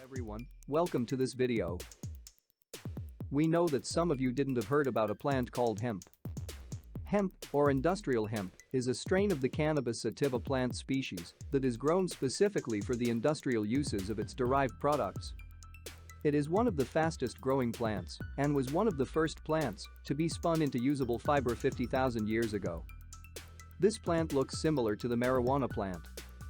everyone, welcome to this video. We know that some of you didn't have heard about a plant called hemp. Hemp, or industrial hemp, is a strain of the cannabis sativa plant species that is grown specifically for the industrial uses of its derived products. It is one of the fastest growing plants and was one of the first plants to be spun into usable fiber 50,000 years ago. This plant looks similar to the marijuana plant.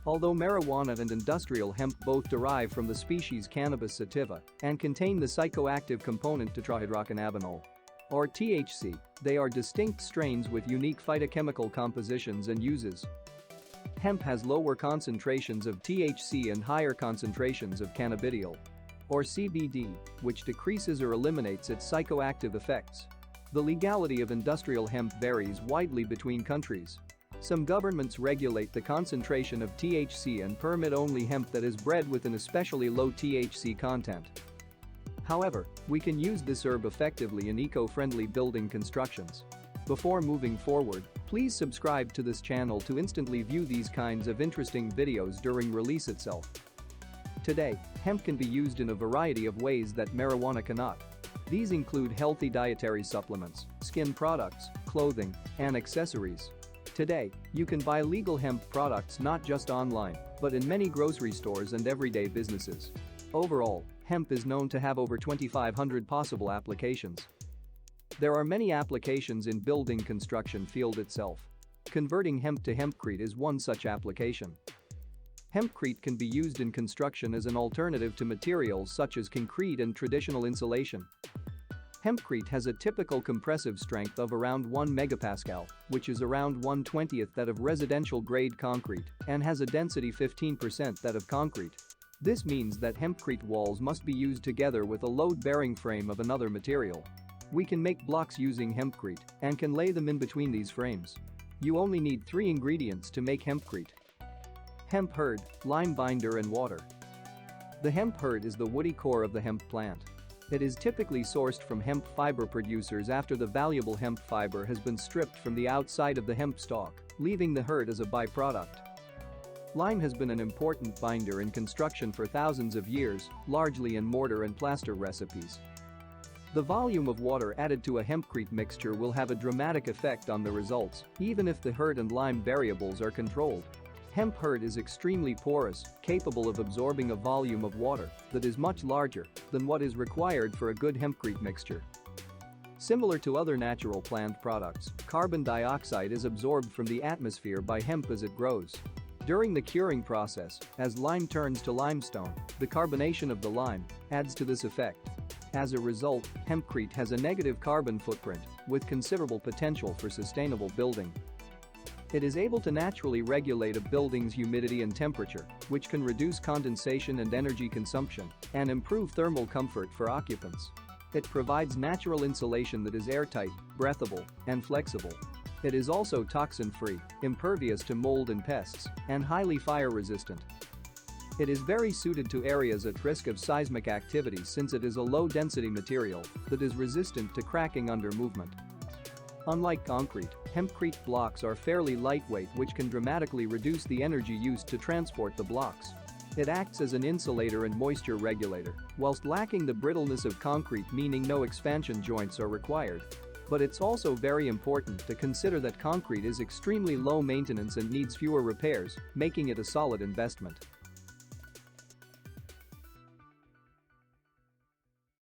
Although marijuana and industrial hemp both derive from the species Cannabis sativa and contain the psychoactive component tetrahydrocannabinol, or THC, they are distinct strains with unique phytochemical compositions and uses. Hemp has lower concentrations of THC and higher concentrations of cannabidiol, or CBD, which decreases or eliminates its psychoactive effects. The legality of industrial hemp varies widely between countries. Some governments regulate the concentration of THC and permit only hemp that is bred with an especially low THC content. However, we can use this herb effectively in eco-friendly building constructions. Before moving forward, please subscribe to this channel to instantly view these kinds of interesting videos during release itself. Today, hemp can be used in a variety of ways that marijuana cannot. These include healthy dietary supplements, skin products, clothing, and accessories. Today, you can buy legal hemp products not just online, but in many grocery stores and everyday businesses. Overall, hemp is known to have over 2,500 possible applications. There are many applications in building construction field itself. Converting hemp to hempcrete is one such application. Hempcrete can be used in construction as an alternative to materials such as concrete and traditional insulation. Hempcrete has a typical compressive strength of around 1 megapascal, which is around 1/20th that of residential-grade concrete, and has a density 15% that of concrete. This means that hempcrete walls must be used together with a load-bearing frame of another material. We can make blocks using hempcrete and can lay them in between these frames. You only need 3 ingredients to make hempcrete: hemp hurd, lime binder, and water. The hemp hurd is the woody core of the hemp plant. It is typically sourced from hemp fiber producers after the valuable hemp fiber has been stripped from the outside of the hemp stalk, leaving the hurd as a byproduct. Lime has been an important binder in construction for thousands of years, largely in mortar and plaster recipes. The volume of water added to a hempcrete mixture will have a dramatic effect on the results, even if the hurd and lime variables are controlled. Hemp hurd is extremely porous, capable of absorbing a volume of water that is much larger than what is required for a good hempcrete mixture. Similar to other natural plant products, carbon dioxide is absorbed from the atmosphere by hemp as it grows. During the curing process, as lime turns to limestone, the carbonation of the lime adds to this effect. As a result, hempcrete has a negative carbon footprint with considerable potential for sustainable building. It is able to naturally regulate a building's humidity and temperature, which can reduce condensation and energy consumption and improve thermal comfort for occupants. It provides natural insulation that is airtight, breathable, and flexible. It is also toxin-free, impervious to mold and pests, and highly fire-resistant. It is very suited to areas at risk of seismic activity since it is a low-density material that is resistant to cracking under movement. Unlike concrete, hempcrete blocks are fairly lightweight, which can dramatically reduce the energy used to transport the blocks. It acts as an insulator and moisture regulator, whilst lacking the brittleness of concrete, meaning no expansion joints are required. But it's also very important to consider that concrete is extremely low maintenance and needs fewer repairs, making it a solid investment.